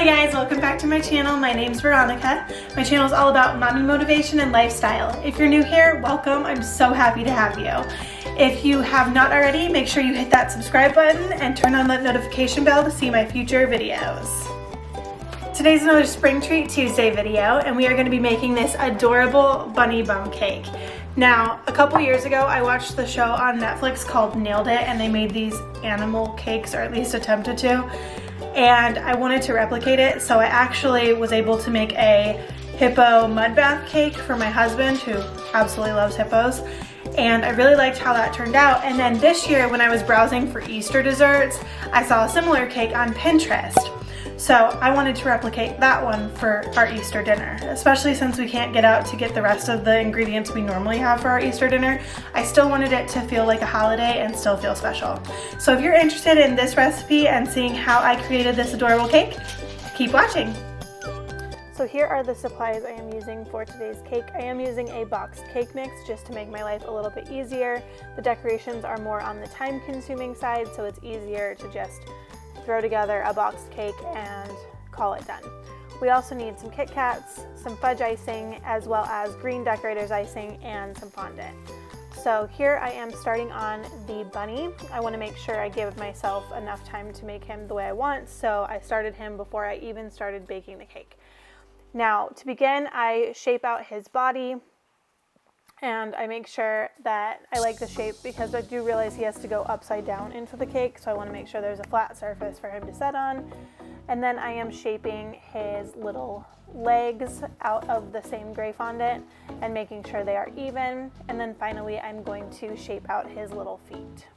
Hi guys, welcome back to my channel. My name's Veronica. My channel is all about mommy motivation and lifestyle. If you're new here, welcome. I'm so happy to have you. If you have not already, make sure you hit that subscribe button and turn on that notification bell to see my future videos. Today's another Spring Treat Tuesday video, and we are going to be making this adorable bunny bum cake. Now, a couple years ago, I watched the show on Netflix called Nailed It, and they made these animal cakes, or at least attempted to. And I wanted to replicate it, so I actually was able to make a hippo mud bath cake for my husband, who absolutely loves hippos. And I really liked how that turned out. And then this year, when I was browsing for Easter desserts, I saw a similar cake on Pinterest. So I wanted to replicate that one for our Easter dinner, especially since we can't get out to get the rest of the ingredients we normally have for our Easter dinner. I still wanted it to feel like a holiday and still feel special. So if you're interested in this recipe and seeing how I created this adorable cake, keep watching. So here are the supplies I am using for today's cake. I am using a boxed cake mix just to make my life a little bit easier. The decorations are more on the time-consuming side, so it's easier to just throw together a boxed cake and call it done. We also need some KitKats, some fudge icing, as well as green decorator's icing and some fondant. So here I am starting on the bunny. I want to make sure I give myself enough time to make him the way I want, so I started him before I even started baking the cake. Now, to begin, I shape out his body, and I make sure that I like the shape because I do realize he has to go upside down into the cake, so I want to make sure there's a flat surface for him to set on. And then I am shaping his little legs out of the same gray fondant and making sure they are even. And then finally, I'm going to shape out his little feet.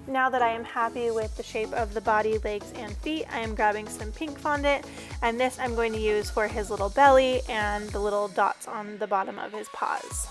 Now that I am happy with the shape of the body, legs, and feet, I am grabbing some pink fondant, and this I'm going to use for his little belly and the little dots on the bottom of his paws.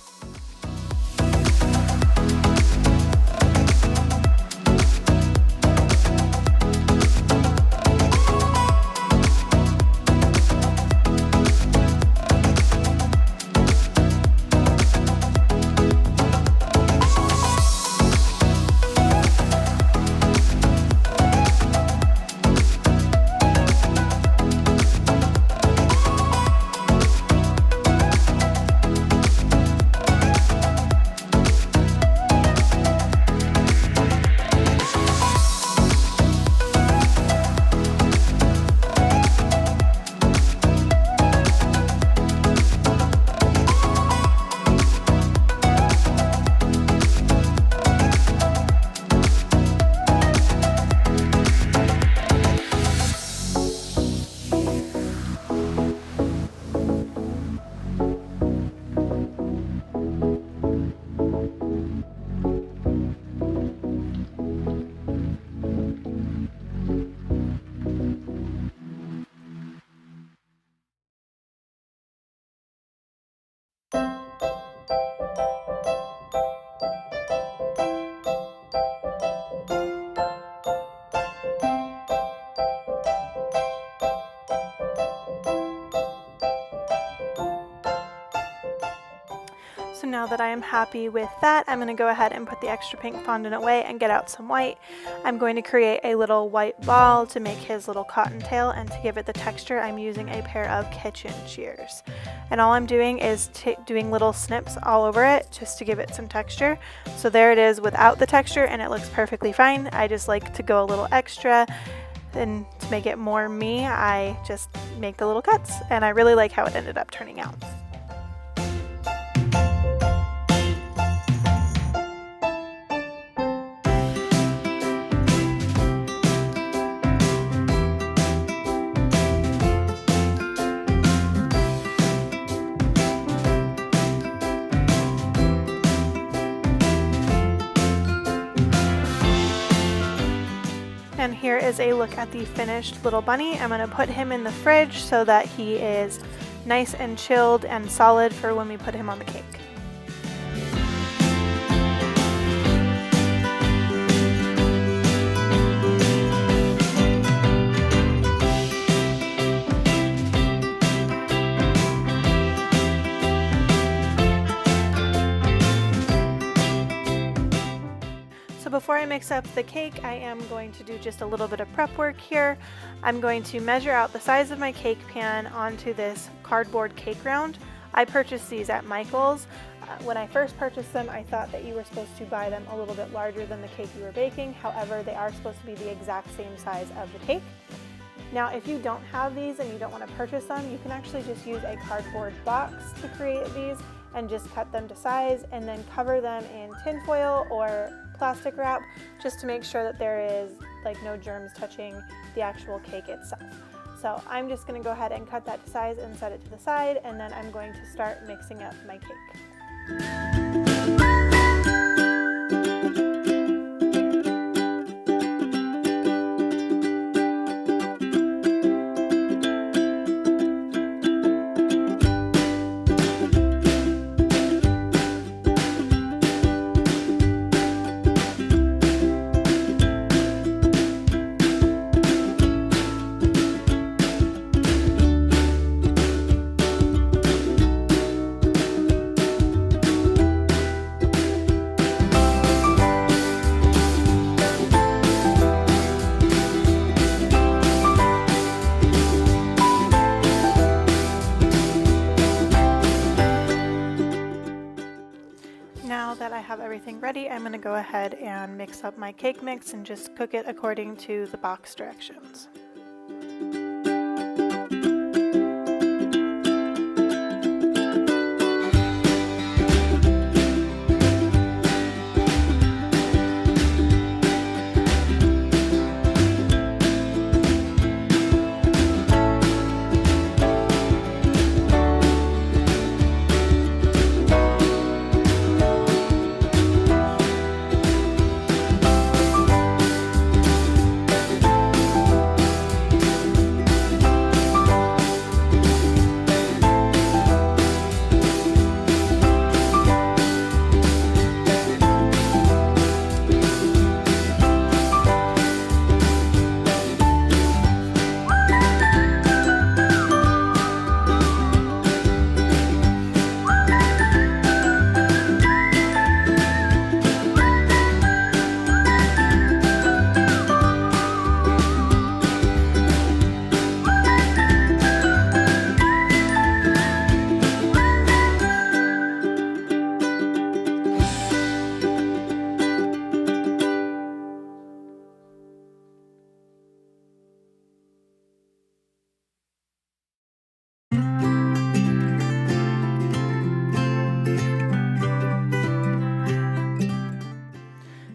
Now that I am happy with that, I'm going to go ahead and put the extra pink fondant away and get out some white. I'm going to create a little white ball to make his little cottontail, and to give it the texture, I'm using a pair of kitchen shears. And all I'm doing is doing little snips all over it just to give it some texture. So there it is without the texture, and it looks perfectly fine. I just like to go a little extra, and to make it more me, I just make the little cuts, and I really like how it ended up turning out. And here is a look at the finished little bunny. I'm going to put him in the fridge so that he is nice and chilled and solid for when we put him on the cake. Before I mix up the cake, I am going to do just a little bit of prep work here. I'm going to measure out the size of my cake pan onto this cardboard cake round. I purchased these at Michael's. When I first purchased them, I thought that you were supposed to buy them a little bit larger than the cake you were baking. However, they are supposed to be the exact same size of the cake. Now, if you don't have these and you don't want to purchase them, you can actually just use a cardboard box to create these and just cut them to size and then cover them in tin foil or plastic wrap just to make sure that there is like no germs touching the actual cake itself. So I'm just going to go ahead and cut that to size and set it to the side, and then I'm going to start mixing up my cake. Now that I have everything ready, I'm going to go ahead and mix up my cake mix and just cook it according to the box directions.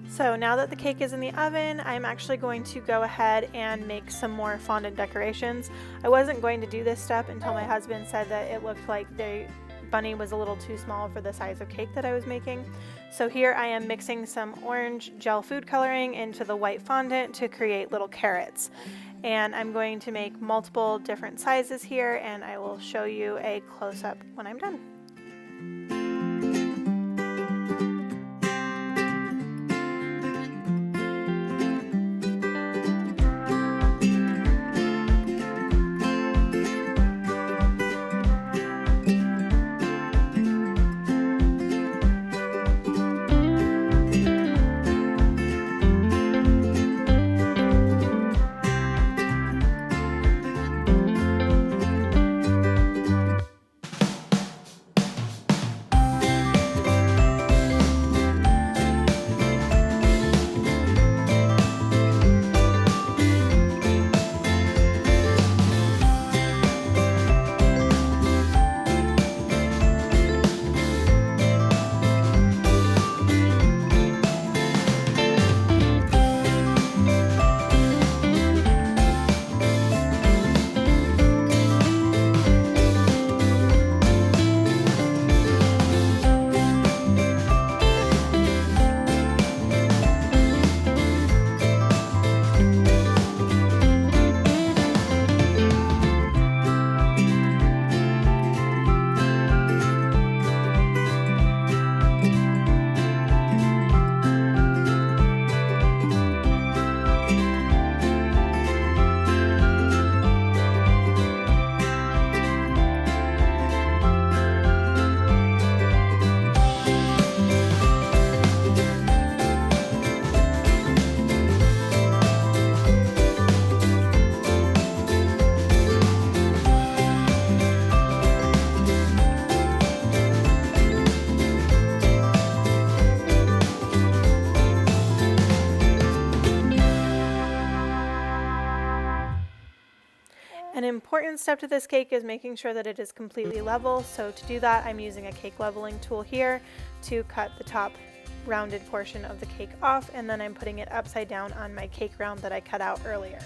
So now that the cake is in the oven, I'm actually going to go ahead and make some more fondant decorations. I wasn't going to do this step until my husband said that it looked like the bunny was a little too small for the size of cake that I was making. So here I am mixing some orange gel food coloring into the white fondant to create little carrots. And I'm going to make multiple different sizes here, and I will show you a close-up when I'm done. important step to this cake is making sure that it is completely level. So to do that, I'm using a cake leveling tool here to cut the top rounded portion of the cake off, and then I'm putting it upside down on my cake round that I cut out earlier.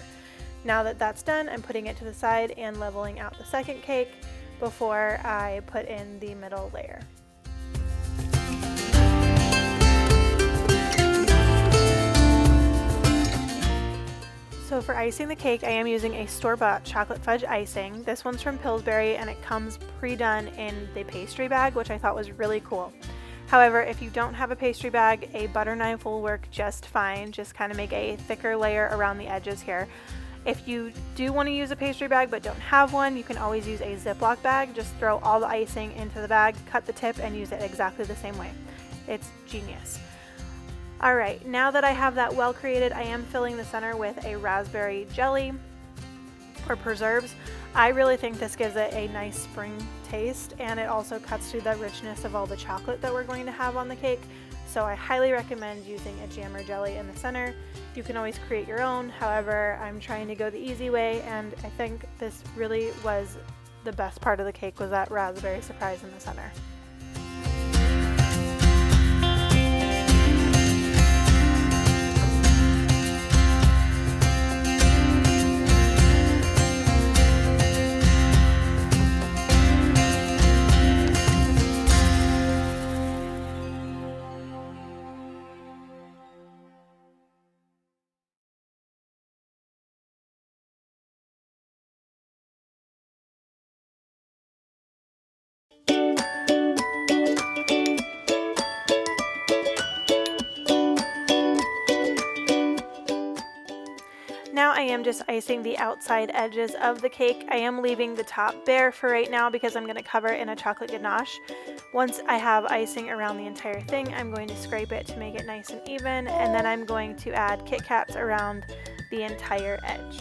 Now that that's done, I'm putting it to the side and leveling out the second cake before I put in the middle layer. So for icing the cake, I am using a store-bought chocolate fudge icing. This one's from Pillsbury and it comes pre-done in the pastry bag, which I thought was really cool. However, if you don't have a pastry bag, a butter knife will work just fine. Just kind of make a thicker layer around the edges here. If you do want to use a pastry bag but don't have one, you can always use a Ziploc bag. Just throw all the icing into the bag, cut the tip, and use it exactly the same way. It's genius. Alright, now that I have that well created, I am filling the center with a raspberry jelly or preserves. I really think this gives it a nice spring taste, and it also cuts through the richness of all the chocolate that we're going to have on the cake. So I highly recommend using a jam or jelly in the center. You can always create your own, however, I'm trying to go the easy way, and I think this really was the best part of the cake, was that raspberry surprise in the center. Now I am just icing the outside edges of the cake. I am leaving the top bare for right now because I'm going to cover it in a chocolate ganache. Once I have icing around the entire thing, I'm going to scrape it to make it nice and even, and then I'm going to add KitKats around the entire edge.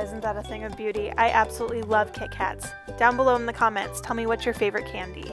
Isn't that a thing of beauty? I absolutely love KitKats. Down below in the comments, tell me what's your favorite candy.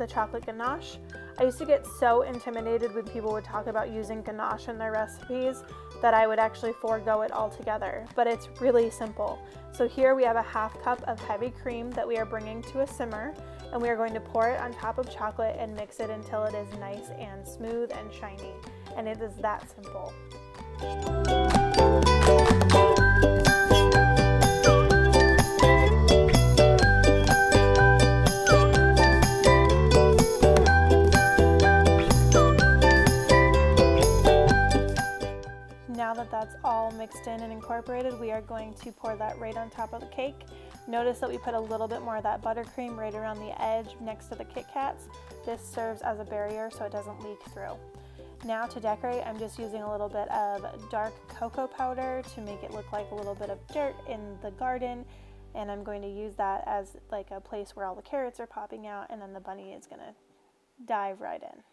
the chocolate ganache. I used to get so intimidated when people would talk about using ganache in their recipes that I would actually forego it altogether, but it's really simple. So here we have a 1/2 cup of heavy cream that we are bringing to a simmer, and we are going to pour it on top of chocolate and mix it until it is nice and smooth and shiny, and it is that simple. Now that that's all mixed in and incorporated, we are going to pour that right on top of the cake. Notice that we put a little bit more of that buttercream right around the edge next to the KitKats. This serves as a barrier so it doesn't leak through. Now to decorate, I'm just using a little bit of dark cocoa powder to make it look like a little bit of dirt in the garden, and I'm going to use that as like a place where all the carrots are popping out, and then the bunny is going to dive right in.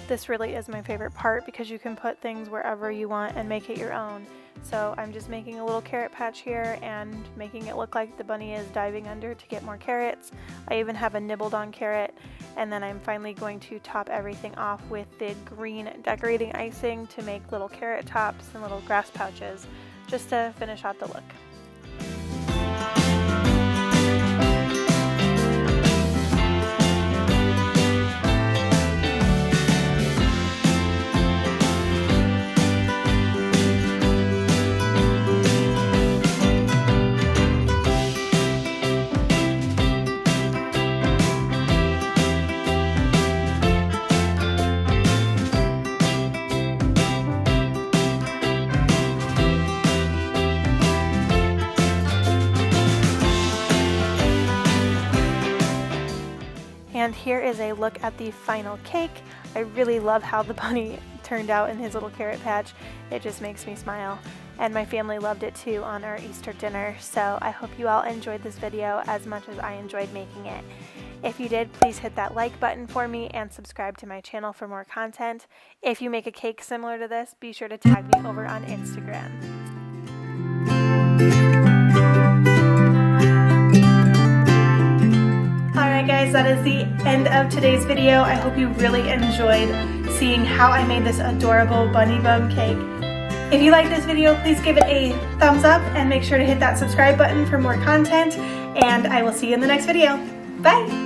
This really is my favorite part because you can put things wherever you want and make it your own. So I'm just making a little carrot patch here and making it look like the bunny is diving under to get more carrots. I even have a nibbled on carrot, and then I'm finally going to top everything off with the green decorating icing to make little carrot tops and little grass pouches just to finish out the look. And here is a look at the final cake. I really love how the bunny turned out in his little carrot patch. It just makes me smile. And my family loved it too on our Easter dinner. So I hope you all enjoyed this video as much as I enjoyed making it. If you did, please hit that like button for me and subscribe to my channel for more content. If you make a cake similar to this, be sure to tag me over on Instagram. Alright guys, that is the end of today's video. I hope you really enjoyed seeing how I made this adorable bunny bum cake. If you like this video, please give it a thumbs up and make sure to hit that subscribe button for more content, and I will see you in the next video. Bye!